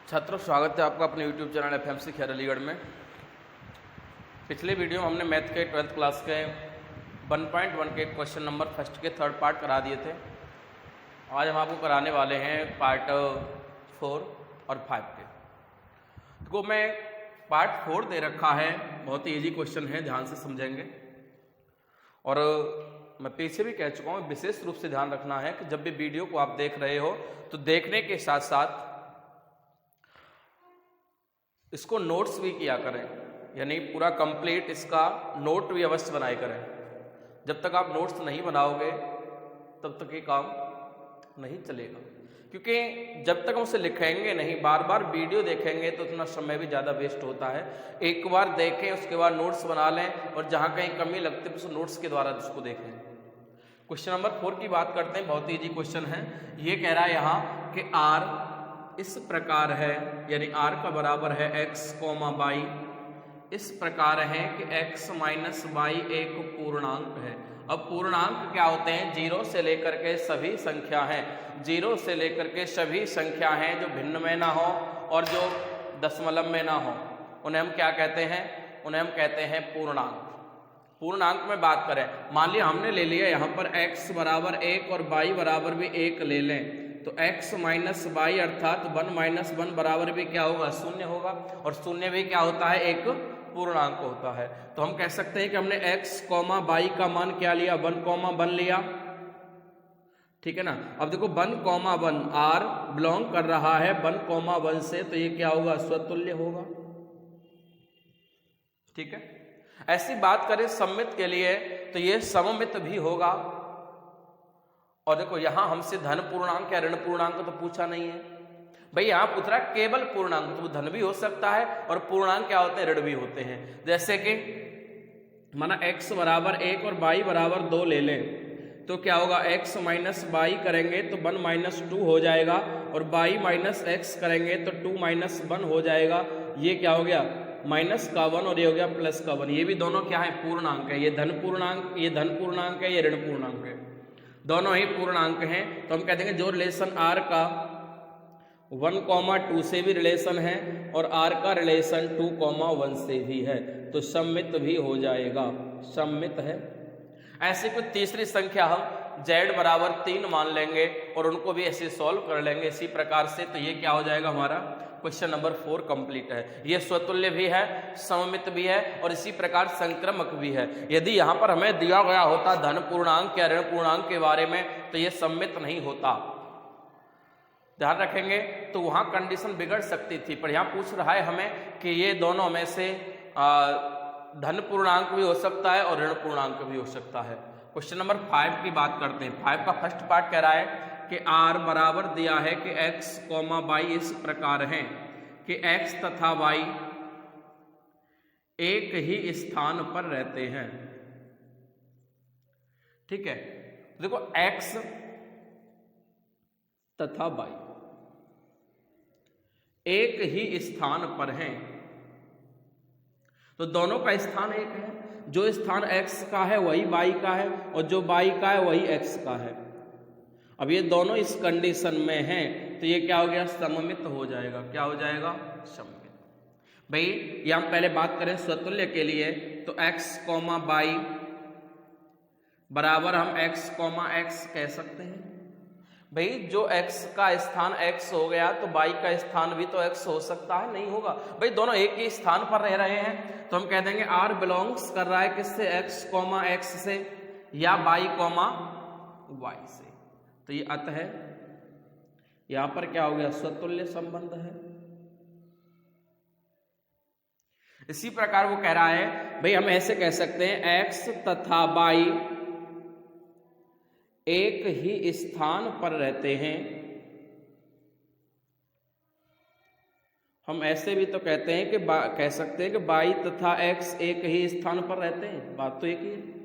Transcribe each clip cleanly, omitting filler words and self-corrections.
छात्रों, स्वागत है आपका अपने YouTube चैनल FMC खैर अलीगढ़ में। पिछले वीडियो में हमने मैथ के 12th क्लास के 1.1 के क्वेश्चन नंबर फर्स्ट के थर्ड पार्ट करा दिए थे। आज हम आपको कराने वाले हैं पार्ट 4 और 5 के। तो मैं पार्ट 4 दे रखा है, बहुत ही ईजी क्वेश्चन है, ध्यान से समझेंगे। और मैं पीछे भी कह चुका हूँ, विशेष रूप से ध्यान रखना है कि जब भी वीडियो को आप देख रहे हो तो देखने के साथ साथ इसको नोट्स भी किया करें, यानी पूरा कंप्लीट इसका नोट भी अवश्य बनाए करें। जब तक आप नोट्स नहीं बनाओगे तब तक ये काम नहीं चलेगा, क्योंकि जब तक हम उसे लिखेंगे नहीं, बार बार वीडियो देखेंगे तो उतना समय भी ज़्यादा वेस्ट होता है। एक बार देखें, उसके बाद नोट्स बना लें और जहाँ कहीं कमी लगती है उस नोट्स के द्वारा उसको देखें। क्वेश्चन नंबर 4 की बात करते हैं, बहुत ही ईजी क्वेश्चन है। ये कह रहा है यहाँ कि r इस प्रकार है, यानी r का बराबर है x, y इस प्रकार है कि x माइनस y एक पूर्णांक है। अब पूर्णांक क्या होते हैं? 0 से लेकर के सभी संख्या हैं, 0 से लेकर के सभी संख्या हैं जो भिन्न में ना हो और जो दशमलव में ना हो, उन्हें हम क्या कहते हैं? उन्हें हम कहते हैं पूर्णांक। पूर्णांक में बात करें, मान लिया हमने ले लिया यहाँ पर x बराबर 1 और y बराबर भी 1 ले लें, तो x माइनस वाई अर्थात 1 माइनस 1 बराबर भी क्या होगा? 0 होगा। और 0 भी क्या होता है? एक पूर्णांक होता है। तो हम कह सकते हैं कि हमने x, y का मान क्या लिया? 1, 1 लिया, ठीक है ना। अब देखो 1, 1 r बिलोंग कर रहा है 1, 1 से, तो ये क्या होगा? स्वतुल्य होगा, ठीक है। ऐसी बात करें सममित के लिए तो ये सममित भी होगा। और देखो यहां हमसे धन पूर्णांक या ऋण पूर्णांक तो पूछा नहीं है भाई, यहां पूछ रहा है केवल पूर्णांक, तो धन भी हो सकता है और पूर्णांक क्या होते हैं? ऋण भी होते हैं। जैसे कि माना x बराबर 1 और y बराबर 2 ले लें, तो क्या होगा? x माइनस y करेंगे तो 1 माइनस 2 हो जाएगा, और y माइनस x करेंगे तो 2 माइनस 1 हो जाएगा। ये क्या हो गया? माइनस का 1 और ये हो गया प्लस का 1। ये भी दोनों क्या है? पूर्णांक है। ये धन पूर्णांक, ये धन पूर्णांक है, ये ऋण पूर्णांक है, दोनों ही पूर्णांक हैं। तो हम कहते हैं जो रिलेशन r का 1, 2 से भी रिलेशन है और r का रिलेशन 2, 1 से भी है, तो सममित भी हो जाएगा, सममित है। ऐसी कुछ तीसरी संख्या हम z बराबर 3 मान लेंगे और उनको भी ऐसे सॉल्व कर लेंगे इसी प्रकार से, तो ये क्या हो जाएगा? हमारा क्वेश्चन नंबर 4 कंप्लीट है। ये स्वतुल्य भी है, सममित भी है और इसी प्रकार संक्रमक भी है। यदि यहाँ पर हमें दिया गया होता धन पूर्णांक या ऋण पूर्णांक के बारे में, तो ये सममित नहीं होता, ध्यान रखेंगे। तो वहां कंडीशन बिगड़ सकती थी, पर यहाँ पूछ रहा है हमें कि ये दोनों में से धन पूर्णांक भी हो सकता है और ऋण पूर्णांक भी हो सकता है। क्वेश्चन नंबर 5 की बात करते हैं। 5 का फर्स्ट पार्ट कह रहा है कि r बराबर दिया है कि x, y इस प्रकार है कि x तथा y एक ही स्थान पर रहते हैं, ठीक है। देखो x तथा y एक ही स्थान पर हैं, तो दोनों का स्थान एक है। जो स्थान x का है वही y का है और जो y का है वही x का है। अब ये दोनों इस कंडीशन में हैं, तो ये क्या हो गया? सममित हो जाएगा। क्या हो जाएगा? सममित। भाई ये हम पहले बात करें स्वतुल्य के लिए, तो x, y बराबर हम x, x कह सकते हैं। भाई जो x का स्थान x हो गया तो y का स्थान भी तो x हो सकता है? नहीं होगा भाई, दोनों एक ही स्थान पर रह रहे हैं, तो हम कह देंगे r बिलोंग्स कर रहा है किससे? x, x से या y, y से। तो ये अतः यहां पर क्या हो गया? स्वतुल्य संबंध है। इसी प्रकार वो कह रहा है भाई, हम ऐसे कह सकते हैं x तथा y एक ही स्थान पर रहते हैं। हम ऐसे भी तो कहते हैं कि कह सकते हैं कि y तथा x एक ही स्थान पर रहते हैं, बात तो एक ही है।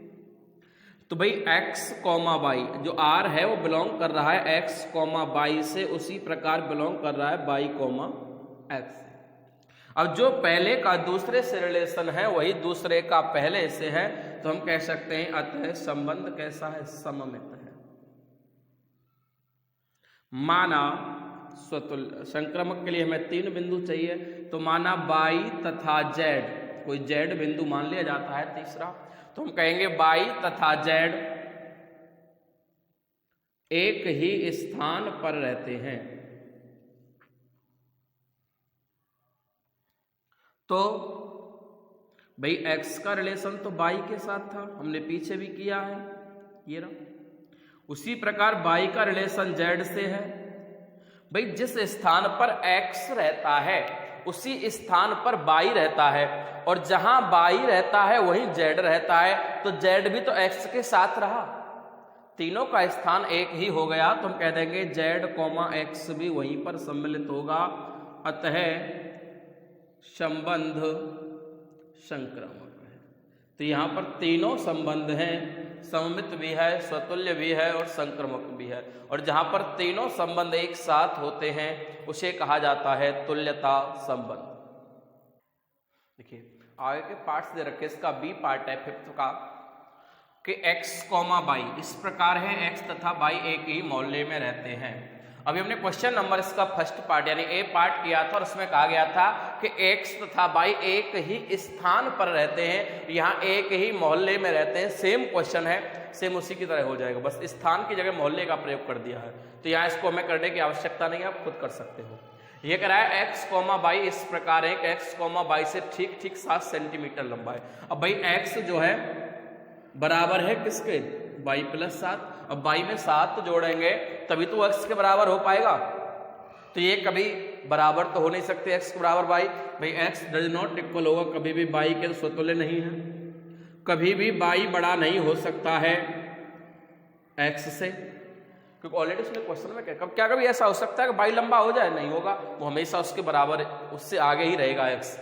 तो भाई x, y जो r है वो बिलोंग कर रहा है x, y से, उसी प्रकार बिलोंग कर रहा है y, x से। अब जो पहले का दूसरे से रिलेशन है वही दूसरे का पहले से है, तो हम कह सकते हैं अतः संबंध कैसा है? सममित है। माना स्वतुल्य। संक्रामक के लिए हमें 3 बिंदु चाहिए, तो माना बाई तथा जेड, कोई जेड बिंदु मान लिया जाता है तीसरा, तो हम कहेंगे बाई तथा जेड एक ही स्थान पर रहते हैं। तो भाई x का रिलेशन तो y के साथ था, हमने पीछे भी किया है, ये रहा। उसी प्रकार y का रिलेशन z से है। भाई जिस स्थान पर x रहता है उसी स्थान पर y रहता है, और जहां y रहता है वहीं z रहता है, तो z भी तो x के साथ रहा, तीनों का स्थान एक ही हो गया, तो हम कह देंगे z, x भी वहीं पर सम्मिलित होगा, अतः संबंध संक्रामक है। तो यहाँ पर तीनों संबंध हैं, सममित भी है, स्वतुल्य भी है और संक्रामक भी है, और जहाँ पर तीनों संबंध एक साथ होते हैं उसे कहा जाता है तुल्यता संबंध। देखिए आगे के पार्ट्स दे रखे, इसका बी पार्ट है 5th का कि x, y इस प्रकार है, x तथा y एक ही मोहल्ले में रहते हैं। अभी हमने क्वेश्चन नंबर इसका फर्स्ट पार्ट यानी ए पार्ट किया था, और उसमें कहा गया था कि x तथा y एक ही स्थान पर रहते हैं, यहाँ एक ही मोहल्ले में रहते हैं। सेम क्वेश्चन है, सेम उसी की तरह हो जाएगा, बस स्थान की जगह मोहल्ले का प्रयोग कर दिया है, तो यहाँ इसको हमें करने की आवश्यकता नहीं है, आप खुद कर सकते हो। ये कह रहा है x, y इस प्रकार है कि x, y से ठीक 7 सेंटीमीटर लंबा है। अब भाई x जो है बराबर है किसके, y + 7, अब y में 7 जोड़ेंगे तभी तो x के बराबर हो पाएगा, तो ये कभी बराबर तो हो नहीं सकते x के बराबर y। भाई x डज नॉट इक्वल होगा कभी भी y के स्वतुल्य नहीं है, कभी भी y बड़ा नहीं हो सकता है x से, क्योंकि ऑलरेडी उसने क्वेश्चन में क्या कभी ऐसा हो सकता है कि y लंबा हो जाए, नहीं होगा, वो हमेशा उसके बराबर, उससे आगे ही रहेगा x।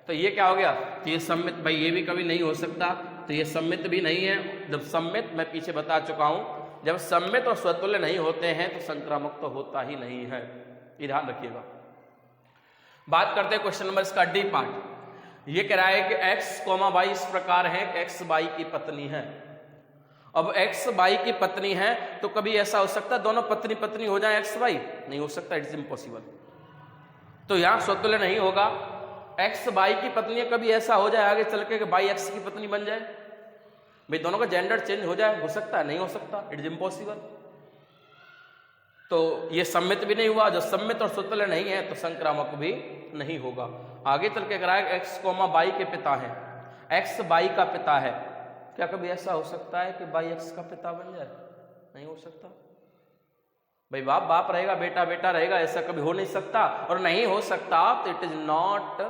तो ये क्या हो गया, तो ये सम्मित, भाई ये भी कभी नहीं हो सकता, तो ये सम्मित भी नहीं है। जब सम्मित, मैं पीछे बता चुका हूं, जब सम्मित और स्वतुल्य नहीं होते हैं तो संक्रामक तो होता ही नहीं है, ये ध्यान रखिएगा। बात करते हैं क्वेश्चन नंबर इसका डी पार्ट। ये कह रहा है कि x, y इस प्रकार है कि x y की पत्नी है। अब x y की पत्नी है तो कभी ऐसा हो सकता है दोनों पत्नी पत्नी हो जाए x y, नहीं हो सकता, इट्स इम्पॉसिबल। तो यहां स्वतुल्य नहीं होगा। x y की पत्नी, कभी ऐसा हो जाए आगे चल के कि y x की पत्नी बन जाए, भाई दोनों का जेंडर चेंज हो जाए, हो सकता है, नहीं हो सकता, इट्स इम्पॉसिबल। तो ये सम्मित भी नहीं हुआ, जो सम्मित और स्वतुल्य नहीं है तो संक्रामक भी नहीं होगा। आगे चल के कराए x, y के पिता है, x y का पिता है, क्या कभी ऐसा हो सकता है कि y x का पिता बन जाए, नहीं हो सकता। भाई बाप बाप रहेगा, बेटा बेटा रहेगा, ऐसा कभी हो नहीं सकता, और नहीं हो सकता तो इट इज नॉट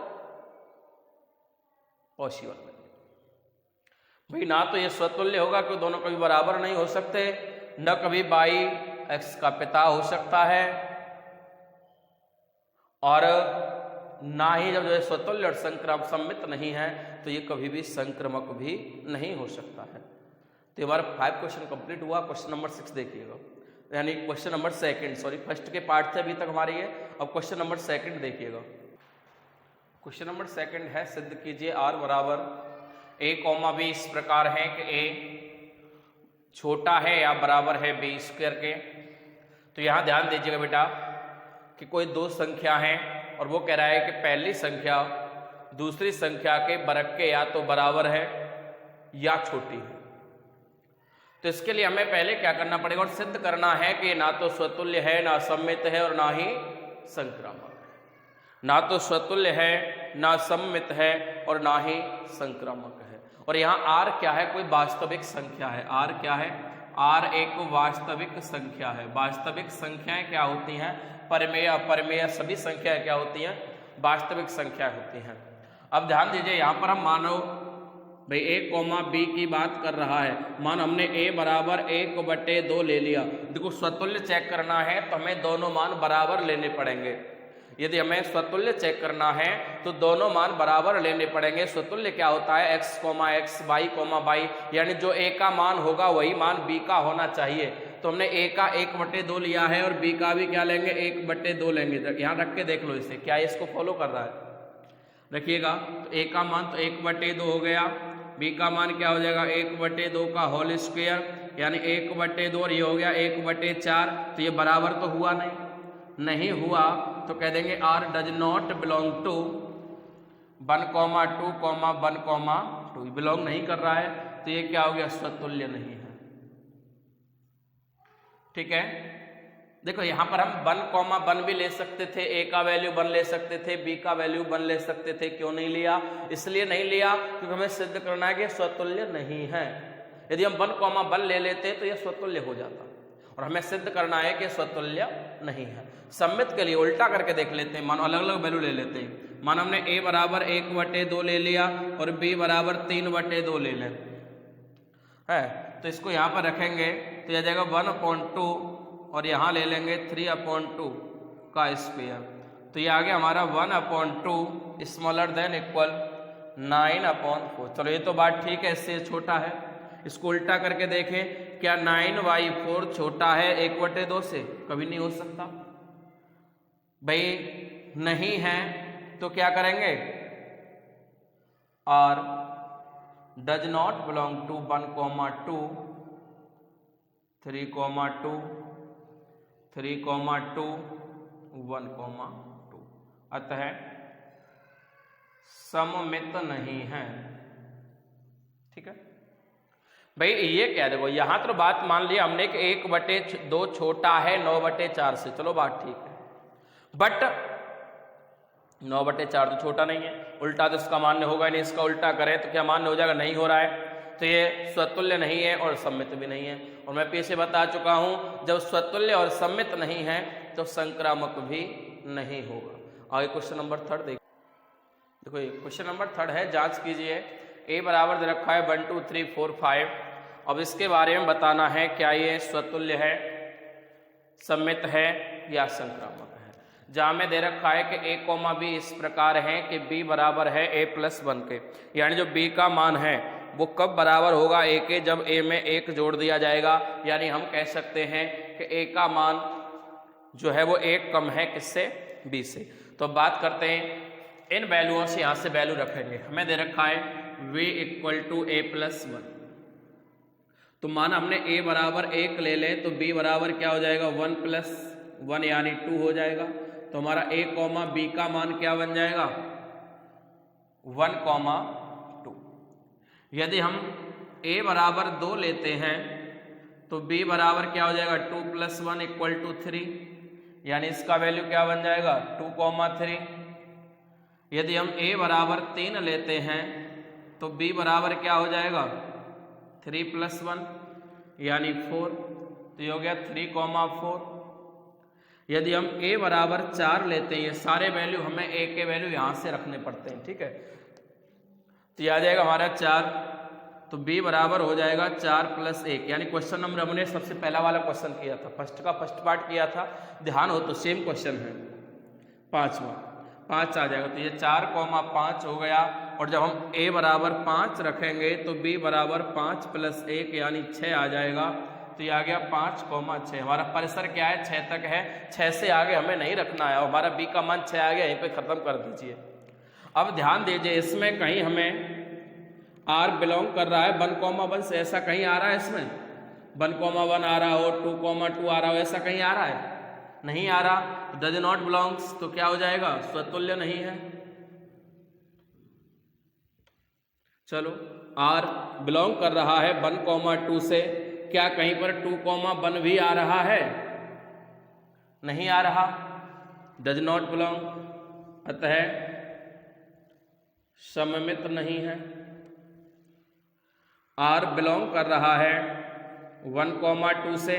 पॉसिबल। भाई ना तो ये स्वतुल्य होगा क्योंकि दोनों कभी बराबर नहीं हो सकते, न कभी y x का पिता हो सकता है, और ना ही जब जो स्वतुल्य और संक्रामक सम्मित नहीं है तो ये कभी भी संक्रामक भी नहीं हो सकता है। तो हमारा 5 क्वेश्चन कंप्लीट हुआ। क्वेश्चन नंबर 6 देखिएगा, यानी क्वेश्चन नंबर 2, सॉरी फर्स्ट के पार्ट थे अभी तक हमारे ये, अब क्वेश्चन नंबर 2 देखिएगा। क्वेश्चन नंबर 2 है, सिद्ध कीजिए r बराबर a, b इस प्रकार है कि a छोटा है या बराबर है b स्क्वायर के। तो यहां ध्यान दीजिएगा बेटा कि कोई 2 संख्या है और वो कह रहा है कि पहली संख्या दूसरी संख्या के वर्ग के या तो बराबर है या छोटी है। तो इसके लिए हमें पहले क्या करना पड़ेगा, और सिद्ध करना है कि ना तो स्वतुल्य है, ना सम्मित है, और ना ही संक्रामक है। ना तो स्वतुल्य है, ना सम्मित है, और ना ही संक्रामक है। और यहाँ r क्या है, कोई वास्तविक संख्या है। r क्या है, r एक वास्तविक संख्या है। वास्तविक संख्याएं क्या होती हैं, परमेय अपरमेय सभी संख्याएं क्या होती हैं, वास्तविक संख्या होती हैं। अब ध्यान दीजिए, यहाँ पर हम मानो भाई a, b की बात कर रहा है, मान हमने a बराबर 1/2 ले लिया। देखो स्वतुल्य चेक करना है तो हमें दोनों मान बराबर लेने पड़ेंगे। यदि हमें स्वतुल्य चेक करना है तो दोनों मान बराबर लेने पड़ेंगे। स्वतुल्य क्या होता है, x, y, यानी जो a का मान होगा वही मान b का होना चाहिए। तो हमने a का 1/2 लिया है और b का भी क्या लेंगे, 1/2 लेंगे। यहाँ रख के देख लो इसे, क्या इसको फॉलो कर रहा है, रखिएगा। तो a का मान तो 1/2 हो गया, b का मान क्या हो जाएगा, 1/2 का होल स्क्वायर, यानी 1/2 और ये हो गया 1/4। तो ये बराबर तो हुआ नहीं, नहीं हुआ तो कह देंगे R does not belong to 1,2, 1,2 belong नहीं कर रहा है, तो ये क्या हो गया, स्वतुल्य नहीं है। ठीक है, देखो यहां पर हम 1,1 भी ले सकते थे, ए का वैल्यू 1 ले सकते थे, बी का वैल्यू 1 ले सकते थे, क्यों नहीं लिया, इसलिए नहीं लिया क्योंकि हमें सिद्ध करना है कि स्वतुल्य नहीं है। यदि हम 1,1 ले लेते तो यह स्वतुल्य हो जाता, और हमें सिद्ध करना है कि स्वतुल्य नहीं है। सम्मित के लिए उल्टा करके देख लेते हैं, मानो अलग अलग वैल्यू ले लेते हैं। मानो हमने a बराबर 1/2 ले लिया और b बराबर 3/2 ले लें, है तो इसको यहाँ पर रखेंगे तो यह जाएगा 1/2 और यहाँ ले लेंगे 3/2 का स्क्वायर, तो ये आ गया हमारा 1/2 स्मॉलर देन इक्वल 9/4। चलो ये तो बात ठीक है, इससे छोटा है। इसको उल्टा करके देखें, क्या 9/4 छोटा है 1/2 से? कभी नहीं हो सकता भाई, नहीं है तो क्या करेंगे, R does not belong to 1,2, 3,2, 3,2, 1,2, अतः सममित नहीं है। ठीक है भाई, ये क्या, देखो यहां तो बात मान लिया हमने कि 1/2 छोटा है 9/4 से, चलो बात ठीक है, बट 9/4 तो छोटा नहीं है, उल्टा तो इसका मान्य होगा नहीं, इसका उल्टा करें तो क्या मान्य हो जाएगा, नहीं हो रहा है, तो ये स्वतुल्य नहीं है और सम्मित भी नहीं है। और मैं पीछे बता चुका हूं, जब स्वतुल्य और सम्मित नहीं है तो संक्रामक भी नहीं होगा। आगे क्वेश्चन नंबर 3 देखो, क्वेश्चन नंबर 3 है, जांच कीजिए। ए बराबर दे रखा है 1 2 3 4 5। अब इसके बारे में बताना है क्या ये स्वतुल्य है, सम्मित है या संक्रामक है। जहां में दे रखा है कि a, b इस प्रकार है कि b बराबर है a+1 के, यानी जो b का मान है वो कब बराबर होगा a के, जब a में 1 जोड़ दिया जाएगा। यानी हम कह सकते हैं कि a का मान जो है वो 1 कम है किससे, b से। तो बात करते हैं इन वैल्यूओं से, यहां से वैल्यू रखेंगे। हमें दे रखा है v = a+1, तो माना हमने a बराबर 1 ले लें तो b बराबर क्या हो जाएगा, 1+1 यानी 2 हो जाएगा। तो हमारा a, b का मान क्या बन जाएगा, 1,2। यदि हम a बराबर 2 लेते हैं तो b बराबर क्या हो जाएगा, 2+1 = 3, यानी इसका वैल्यू क्या बन जाएगा, 2,3। यदि हम a बराबर 3 लेते हैं तो b बराबर क्या हो जाएगा, 3+1 यानी 4, तो ये हो गया 3,4। यदि हम a बराबर 4 लेते हैं, ये सारे वैल्यू हमें a के वैल्यू यहां से रखने पड़ते हैं, ठीक है, तो ये आ जाएगा हमारा 4, तो b बराबर हो जाएगा 4+1, यानी क्वेश्चन नंबर हमने सबसे पहला वाला क्वेश्चन किया था, फर्स्ट का फर्स्ट पार्ट किया था, ध्यान हो तो सेम क्वेश्चन है। 5 आ जाएगा, तो ये 4,5 हो गया। और जब हम a बराबर 5 रखेंगे तो b बराबर 5+1 यानी 6 आ जाएगा, तो ये आ गया 5,6। हमारा परिसर क्या है, 6 तक है, 6 से आगे हमें नहीं रखना है, हमारा b का मान 6 आ गया, यहीं पे खत्म कर दीजिए। अब ध्यान दीजिए, इसमें कहीं हमें r बिलोंग कर रहा है 1,1 से, ऐसा कहीं आ रहा है, इसमें 1,1 आ रहा हो, 2,2 आ रहा हो, ऐसा कहीं आ रहा है, नहीं आ रहा। डज नॉट बिलोंग्स, तो क्या हो जाएगा, स्वतुल्य नहीं है। चलो, r बिलोंग कर रहा है 1,2 से, क्या कहीं पर 2,1 भी आ रहा है, नहीं आ रहा, डज नॉट बिलोंग, अतः सममित नहीं है। r बिलोंग कर रहा है 1,2 से,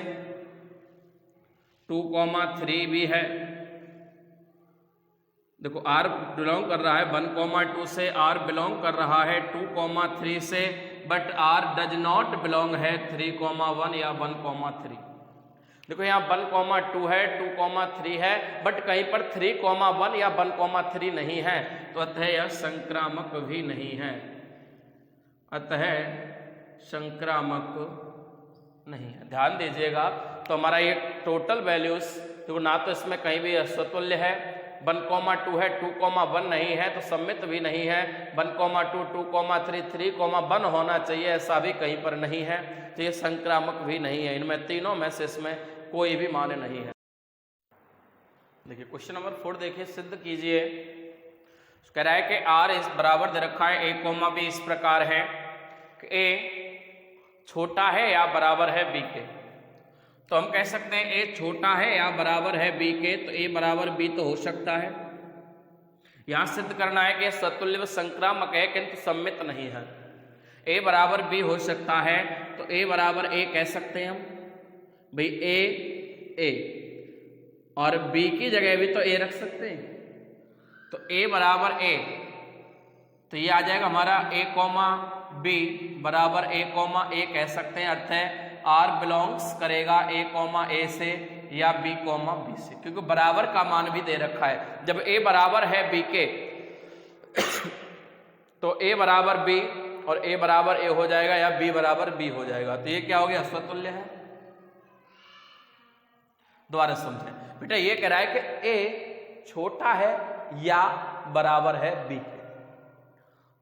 2,3 भी है, देखो r बिलोंग कर रहा है 1,2 से, r बिलोंग कर रहा है 2,3 से, but r does not belong है 3,1 या 1,3। देखो यहाँ 1,2 है, 2,3 है, बट कहीं पर 3,1 या 1,3 नहीं है, तो अतः यह संक्रामक भी नहीं है, अतः संक्रामक नहीं है। ध्यान दीजिएगा, तो हमारा ये टोटल वैल्यूज, तो ना तो इसमें कहीं भी स्वतुल्य है, 1,2 है, 2,1 नहीं है, तो सम्मित भी नहीं है। 1,2, 2,3, 3,1 होना चाहिए, ऐसा भी कहीं पर नहीं है, तो ये संक्रामक भी नहीं है। इनमें तीनों में से इसमें कोई भी मान्य नहीं है। देखिए क्वेश्चन नंबर 4 देखिए, सिद्ध कीजिए। कह रहा है कि आर इस बराबर दे रखा है ए कोमा बी इस प्रकार है कि ए छोटा है या बराबर है बी के। तो हम कह सकते हैं ए छोटा है या बराबर है बी के, तो ए बराबर बी तो हो सकता है। यहां सिद्ध करना है कि सतुल्य व संक्रामक है किंतु सम्मित नहीं है। ए बराबर बी हो सकता है, तो ए बराबर ए कह सकते हैं हम भाई, ए और बी की जगह भी तो ए रख सकते हैं। तो ए बराबर ए, तो ये आ जाएगा हमारा ए कोमा बी बराबर ए कोमा ए कह सकते हैं। अर्थ है आर बिलोंग्स करेगा ए कोमा ए से या बी कोमा बी से, क्योंकि बराबर का मान भी दे रखा है। जब ए बराबर है बी के तो ए बराबर बी और ए बराबर ए हो जाएगा या बी बराबर बी हो जाएगा। तो ये क्या हो गया, स्वतुल्य है। दोबारा समझें बेटा, ये कह रहा है कि ए छोटा है या बराबर है बी के।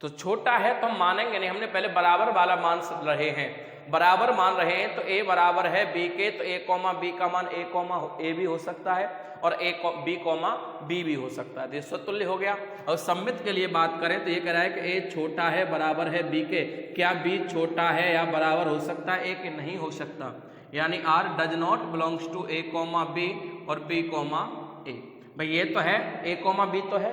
तो छोटा है तो हम मानेंगे नहीं, हमने पहले बराबर वाला मान रहे हैं, बराबर मान रहे हैं। तो ए बराबर है बी के, तो ए कोमा बी का मान ए कोमा ए भी हो सकता है और ए बी कोमा बी भी हो सकता है। तो ये स्वतुल्य हो गया। और सम्मित के लिए बात करें तो ये कह रहा है कि ए छोटा है बराबर है बी के। क्या बी छोटा है या बराबर हो सकता है ए के? नहीं हो सकता। यानी R does not belongs to A comma B और बी कोमा ए। भाई ये तो है ए कोमा बी तो है,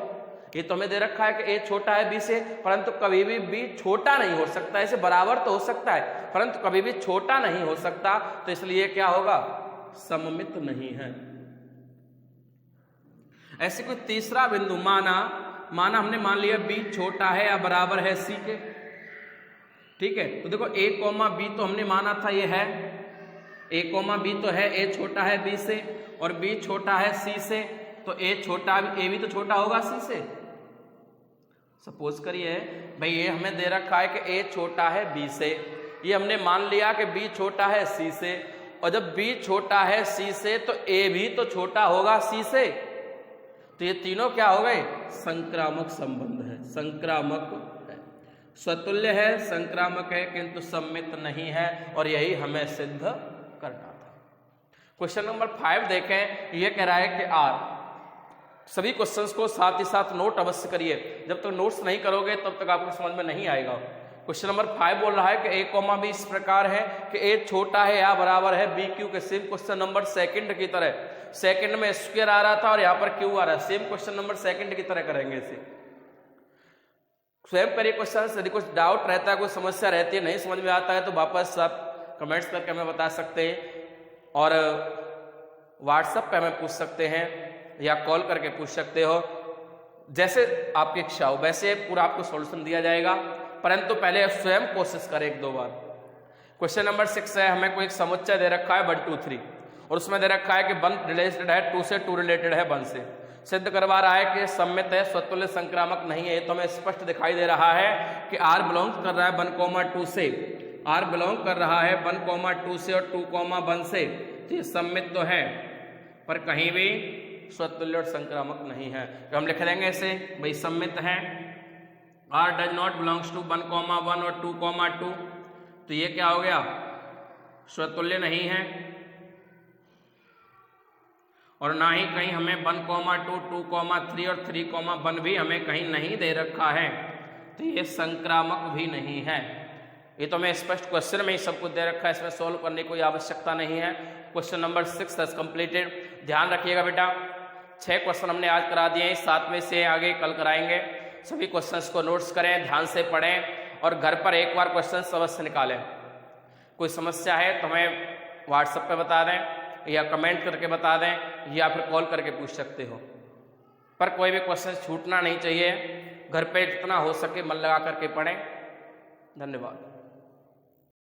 ये तो हमें दे रखा है कि ए छोटा है बी से, परंतु कभी भी बी छोटा नहीं हो सकता। ऐसे बराबर तो हो सकता है परंतु कभी भी छोटा नहीं हो सकता। तो इसलिए क्या होगा, सममित नहीं है। ऐसे कोई तीसरा बिंदु माना हमने मान लिया बी छोटा है या बराबर है सी के, ठीक है। तो देखो ए कोमा बी तो हमने माना था ये है, ए कोमा बी तो है, ए छोटा है बी से और बी छोटा है सी से। तो ए भी तो छोटा होगा सी से। सपोज करिए भाई ये हमें दे रखा है कि ए छोटा है बी से, ये हमने मान लिया कि बी छोटा है सी से, और जब बी छोटा है सी से तो ए भी तो छोटा होगा सी से। तो ये तीनों क्या हो गए, संक्रामक संबंध है, संक्रामक है, स्वतुल्य है, संक्रामक है किंतु सम्मित नहीं है। और यही हमें सिद्ध करना था। क्वेश्चन नंबर 5 देखें, ये कह रहा है कि आर, सभी क्वेश्चंस को साथ ही साथ नोट अवश्य करिए। जब तक नोट्स नहीं करोगे तब तक आपको समझ में नहीं आएगा। क्वेश्चन नंबर 5 बोल रहा है कि ए कोमा बी इस प्रकार है कि ए छोटा है या बराबर है बी क्यू के। सेम क्वेश्चन नंबर सेकंड की तरह, सेकंड में स्क्वायर आ रहा था और यहाँ पर क्यू आ रहा है, सेम क्वेश्चन नंबर सेकंड की तरह करेंगे इसे। स्वयं करिए क्वेश्चन। यदि कुछ डाउट रहता है, कोई समस्या रहती है, नहीं समझ में आता है तो वापस आप कमेंट्स करके हमें बता सकते हैं और व्हाट्सएप पे हमें पूछ सकते हैं या कॉल करके पूछ सकते हो। जैसे आपकी इच्छा हो वैसे पूरा आपको सॉल्यूशन दिया जाएगा, परंतु पहले स्वयं कोशिश करें 1-2 बार। क्वेश्चन नंबर 6 है, हमें कोई एक समुच्चय दे रखा है 1 2 3 और उसमें दे रखा है कि 1 रिलेटेड है 2 से, 2 रिलेटेड है 1 से। सिद्ध करवा रहा है कि सम्मित है, स्वतुल्य संक्रामक नहीं है। तो हमें स्पष्ट दिखाई दे रहा है कि आर बिलोंग कर रहा है 1,2 से, आर बिलोंग कर रहा है 1,2 से और 2,1 से। तो ये सम्मित तो है पर कहीं भी स्वतुल्य और संक्रामक नहीं है। तो हम लिख देंगे इसे भाई सम्मित है, R does not belongs to 1,1 और 2,2। तो ये क्या हो गया, स्वतुल्य नहीं है और ना ही कहीं हमें 1,2, 2,3 और 3,1 भी हमें कहीं नहीं दे रखा है। तो ये संक्रामक भी नहीं है। ये तो हमें स्पष्ट क्वेश्चन में ही सब कुछ दे रखा है, इसमें सॉल्व करने की कोई आवश्यकता नहीं है। Question number 6 has completed. ध्यान रखिएगा बेटा, 6 क्वेश्चन हमने आज करा दिए हैं, 7वें से आगे कल कराएंगे। सभी क्वेश्चंस को नोट्स करें, ध्यान से पढ़ें और घर पर एक बार क्वेश्चंस अवश्य निकालें। कोई समस्या है तो हमें व्हाट्सएप पे बता दें या कमेंट करके बता दें या फिर कॉल करके पूछ सकते हो। पर कोई भी क्वेश्चन छूटना नहीं चाहिए। घर पे जितना हो सके मन लगा करके पढ़ें। धन्यवाद।